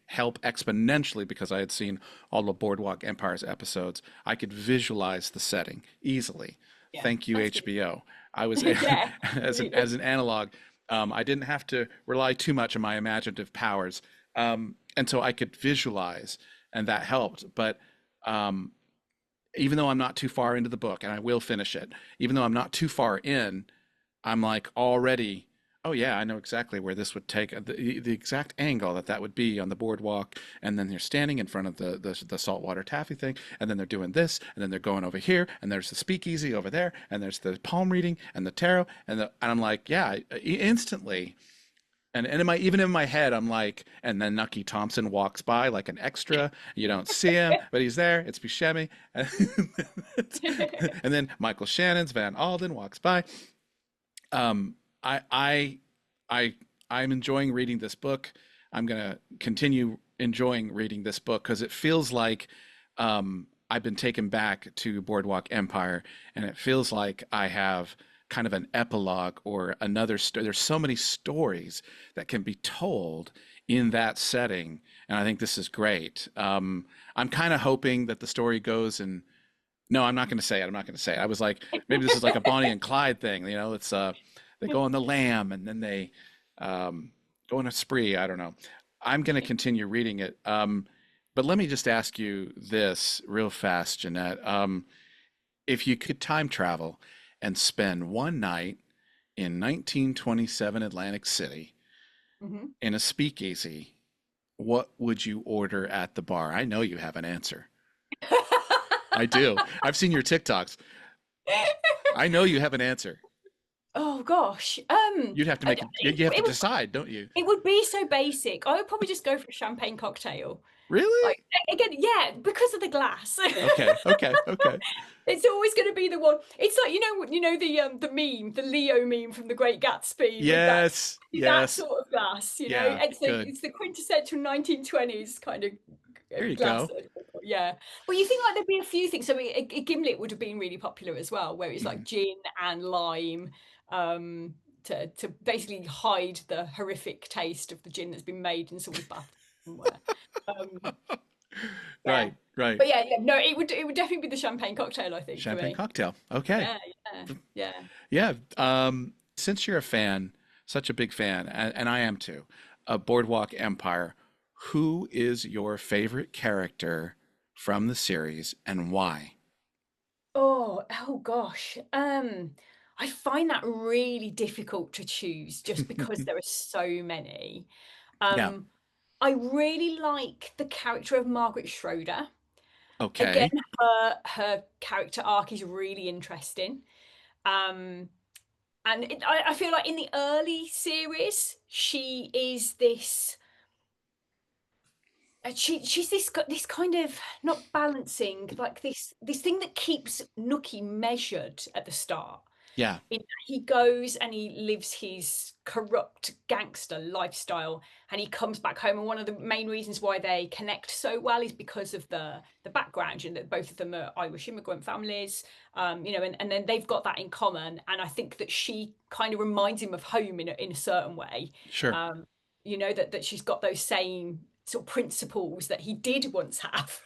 help exponentially because I had seen all the Boardwalk Empire's episodes, I could visualize the setting easily. Yeah. Thank you, That's good. HBO. I was Yeah, as absolutely. an analog. I didn't have to rely too much on my imaginative powers, and so I could visualize, and that helped. But um, even though I'm not too far into the book, and I will finish it, even though I'm not too far in, I'm like already Oh yeah, I know exactly where this would take the exact angle that would be on the boardwalk, and then they're standing in front of the saltwater taffy thing, and then they're doing this, and then they're going over here, and there's the speakeasy over there, and there's the palm reading and the tarot, and I'm like, yeah, instantly, and even in my head, I'm like, and then Nucky Thompson walks by like an extra, you don't see him, but he's there. It's Buscemi, and, and then Michael Shannon's Van Alden walks by. Um, I, I, I, I'm enjoying reading this book. I'm gonna continue enjoying reading this book because it feels like I've been taken back to Boardwalk Empire, and it feels like I have kind of an epilogue or another story. There's so many stories that can be told in that setting, and I think this is great. I'm kind of hoping that the story goes and no, I'm not going to say it. I'm not going to say it. I was like, maybe this is like a Bonnie and Clyde thing. You know, it's they go on the lam and then they go on a spree. I don't know. I'm going to continue reading it. But let me just ask you this real fast, Jeanette. If you could time travel and spend one night in 1927 Atlantic City Mhm. in a speakeasy, what would you order at the bar? I know you have an answer. I do. I've seen your TikToks. I know you have an answer. Oh gosh. You'd have to I- make it, you have to it would decide, don't you? it would be so basic. I would probably just go for a champagne cocktail. Really? Like again, yeah, because of the glass. Okay, okay, okay. It's always going to be the one. It's like the meme, the Leo meme from The Great Gatsby with Yes, that yes. sort of glass. Yeah, good. It's the quintessential 1920s kind of There you glass. go. Yeah, but you think like there'd be a few things. So a gimlet would have been really popular as well, where it's like Mhm. gin and lime. Um, to basically hide the horrific taste of the gin that's been made in someone's bath somewhere. Um, yeah, Right, right. but yeah, no, it would definitely be the champagne cocktail, I think, for Champagne me. cocktail. Okay. Yeah, yeah, yeah. Yeah. Since you're a fan, such a big fan, and I am too, of Boardwalk Empire, who is your favorite character from the series and why? Oh gosh. I find that really difficult to choose just because there are so many. Yeah. Um, I really like the character of Margaret Schroeder. Again, Okay. her character arc is really interesting. Um, and I feel like in the early series, she is this. She's this kind of not balancing like this thing that keeps Nookie measured at the start. Yeah. In that he goes and he lives his corrupt gangster lifestyle and he comes back home, and one of the main reasons why they connect so well is because of the background, and that both of them are Irish immigrant families, and then they've got that in common, and I think that she kind of reminds him of home in a certain way. Sure. um, that she's got those same sort of principles that he did once have.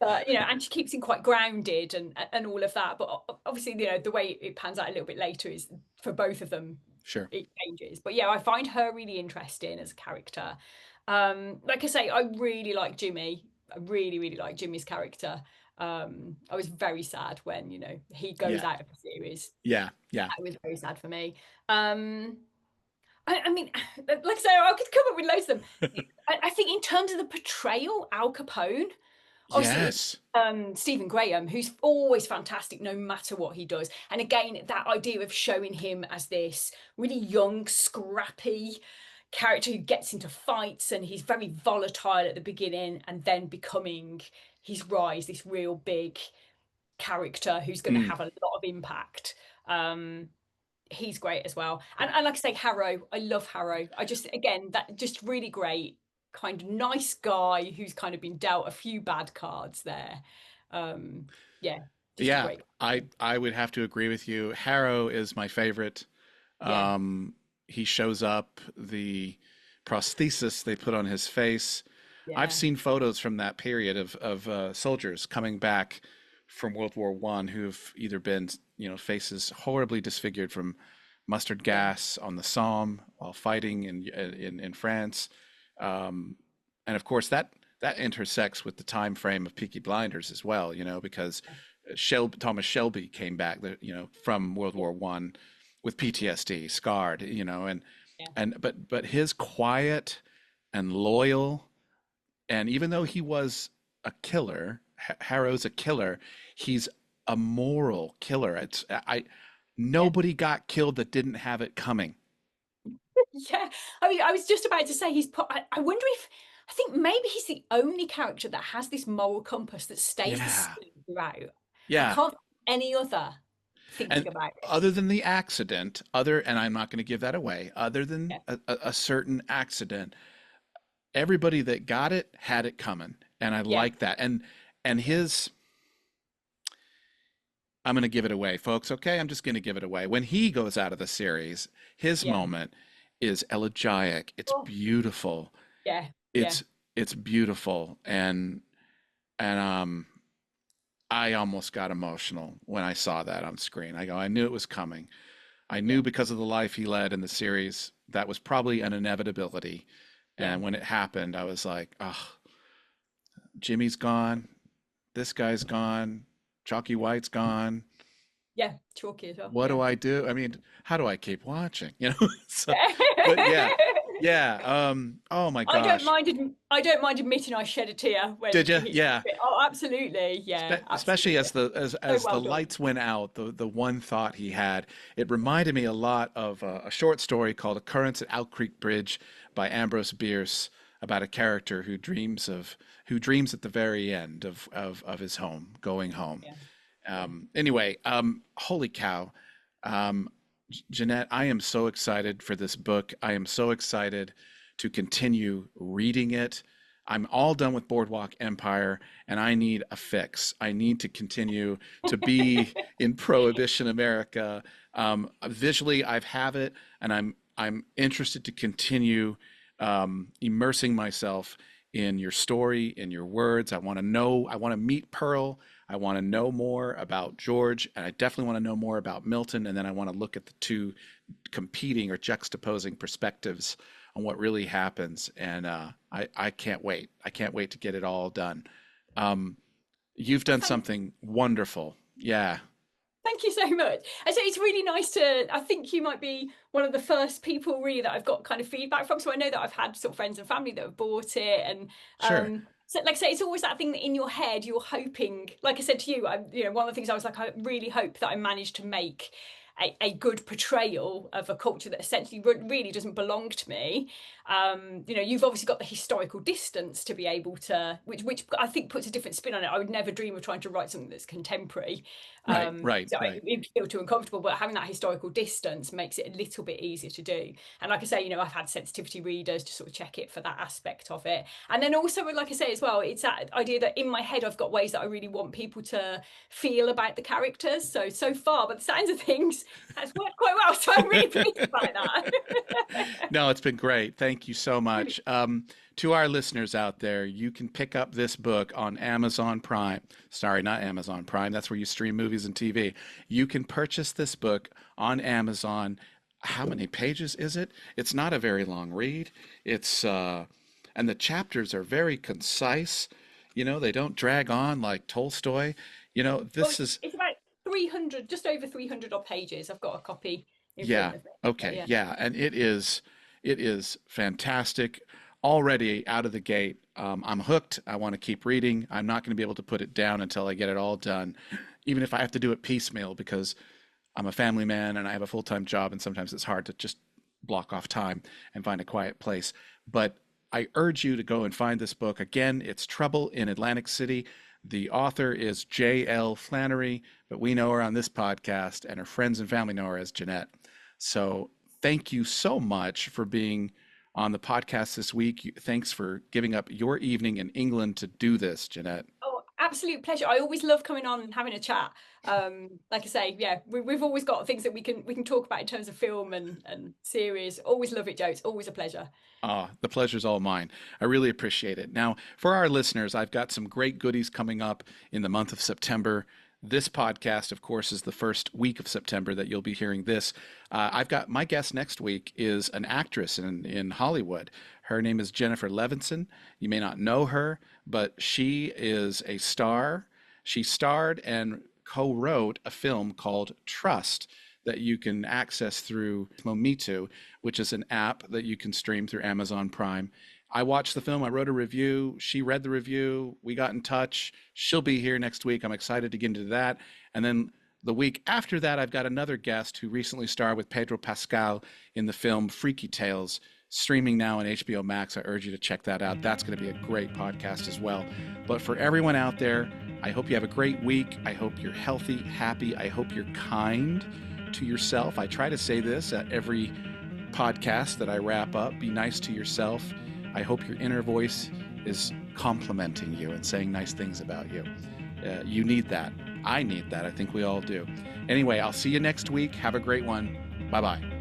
And she keeps him quite grounded and all of that. But obviously, the way it pans out a little bit later is for both of them, Sure. it changes. But yeah, I find her really interesting as a character. Like I say, I really like Jimmy. I really, really like Jimmy's character. I was very sad when, he goes Yeah. out of the series. Yeah. Yeah. That was very sad for me. I mean, like I say, I could come up with loads of them. I think in terms of the portrayal, Al Capone, obviously it's Yes. Stephen Graham, who's always fantastic no matter what he does. And again, that idea of showing him as this really young, scrappy character who gets into fights, and he's very volatile at the beginning and then becoming his rise, this real big character who's going to Mm. have a lot of impact. He's great as well. And like I say, Harrow, I love Harrow. I just, again, that just really great, kind of nice guy who's kind of been dealt a few bad cards there. Um, yeah, just a Yeah. great I character. I would have to agree with you. Harrow is my favorite. Yeah, He shows up, the prosthesis they put on his face. I've yeah, seen photos from that period of soldiers coming back from World War One who've either been, faces horribly disfigured from mustard yeah. gas on the Somme while fighting in France, and of course that intersects with the time frame of Peaky Blinders as well, because Thomas Shelby came back, from World War One, with PTSD, scarred, Yeah. but his quiet and loyal, and even though he was a killer, Harrow's a killer, he's a moral killer. Yeah. Nobody got killed that didn't have it coming. Yeah. I mean, I was just about to say I wonder if I think maybe he's the only character that has this moral compass that stays the Yeah, same throughout. I yeah. can't think any other thinking And about other this. than the accident, and I'm not going to give that away, other than Yeah. a certain accident, everybody that got it had it coming, and I Yeah. like that. And Yeah. his, I'm going to give it away, folks. Okay, I'm just going to give it away. When he goes out of the series, his Yeah. moment is elegiac. It's Oh, beautiful. yeah. Yeah. It's beautiful, and I almost got emotional when I saw that on screen. I knew it was coming. I Yeah. knew because of the life he led in the series that was probably an inevitability. Yeah. And when it happened, I was like, oh, Jimmy's gone. This guy's gone. Chalky White's gone. Yeah. Chalky as well. What do Yeah. I do? I mean, how do I keep watching? So, but Yeah. yeah, yeah. Oh my I don't gosh. mind. I don't mind admitting I shed a tear when Did you? he. Yeah. Oh, absolutely. Yeah, Especially absolutely. as the So as the well done. lights went out, the one thought he had, it reminded me a lot of a short story called "Occurrence at Owl Creek Bridge" by Ambrose Bierce, about a character who dreams at the very end of his home, going home. Yeah. Yeah. Anyway, holy cow. Um, Jeanette, I am so excited for this book. I am so excited to continue reading it. I'm all done with Boardwalk Empire, and I need a fix. I need to continue to be in Prohibition America. Visually, I've have it, and I'm interested to continue immersing myself in your story, in your words. I want to know. I want to meet Pearl. I want to know more about George, and I definitely want to know more about Milton. And then I want to look at the two competing or juxtaposing perspectives on what really happens. And I can't wait. I can't wait to get it all done. Um, you've done Thank something wonderful. Yeah, Thank you so much. And so it's really nice to, I think you might be one of the first people really that I've got kind of feedback from. So I know that I've had sort of friends and family that have bought it. And sure. so like I say, it's always that thing that in your head, you're hoping, like I said to you, one of the things I was like, I really hope that I managed to make a good portrayal of a culture that essentially really doesn't belong to me. You've obviously got the historical distance to be able to, which I think puts a different spin on it. I would never dream of trying to write something that's contemporary. Right, right, So right. it would feel too uncomfortable, but having that historical distance makes it a little bit easier to do. And like I say, I've had sensitivity readers to sort of check it for that aspect of it. And then also, like I say as well, it's that idea that in my head, I've got ways that I really want people to feel about the characters. So far, by the sounds of things, that's worked quite well. So I'm really pleased about that. No, it's been great. Thank you so much. To our listeners out there, you can pick up this book on Amazon Prime. Sorry, not Amazon Prime. That's where you stream movies and TV. You can purchase this book on Amazon. How many pages is it? It's not a very long read. And the chapters are very concise. They don't drag on like Tolstoy. Well, This is, it's about 300, just over 300 odd pages. I've got a copy in yeah, front of me. So okay, yeah. yeah. And it is fantastic already out of the gate. I'm hooked. I want to keep reading. I'm not going to be able to put it down until I get it all done, even if I have to do it piecemeal because I'm a family man and I have a full-time job, and sometimes it's hard to just block off time and find a quiet place. But I urge you to go and find this book. Again, it's Trouble in Atlantic City. The author is JL Flannery, but we know her on this podcast, and her friends and family know her as Jeanette. So thank you so much for being on the podcast this week. Thanks for giving up your evening in England to do this, Jeanette. Oh, absolute pleasure. I always love coming on and having a chat. Like I say, yeah, we've always got things that we can talk about in terms of film and series. Always love it, Joe. It's always a pleasure. The pleasure's all mine. I really appreciate it. Now, for our listeners, I've got some great goodies coming up in the month of September. This podcast, of course, is the first week of September that you'll be hearing this. I've got my guest next week is an actress in Hollywood. Her name is Jennifer Levinson. You may not know her, but she is a star. She starred and co-wrote a film called Trust that you can access through Momitu, which is an app that you can stream through Amazon Prime. I watched the film. I wrote a review. She read the review. We got in touch. She'll be here next week. I'm excited to get into that. And then the week after that, I've got another guest who recently starred with Pedro Pascal in the film Freaky Tales, streaming now on HBO Max. I urge you to check that out. That's going to be a great podcast as well. But for everyone out there, I hope you have a great week. I hope you're healthy, happy. I hope you're kind to yourself. I try to say this at every podcast that I wrap up. Be nice to yourself. I hope your inner voice is complimenting you and saying nice things about you. You need that. I need that. I think we all do. Anyway, I'll see you next week. Have a great one. Bye-bye.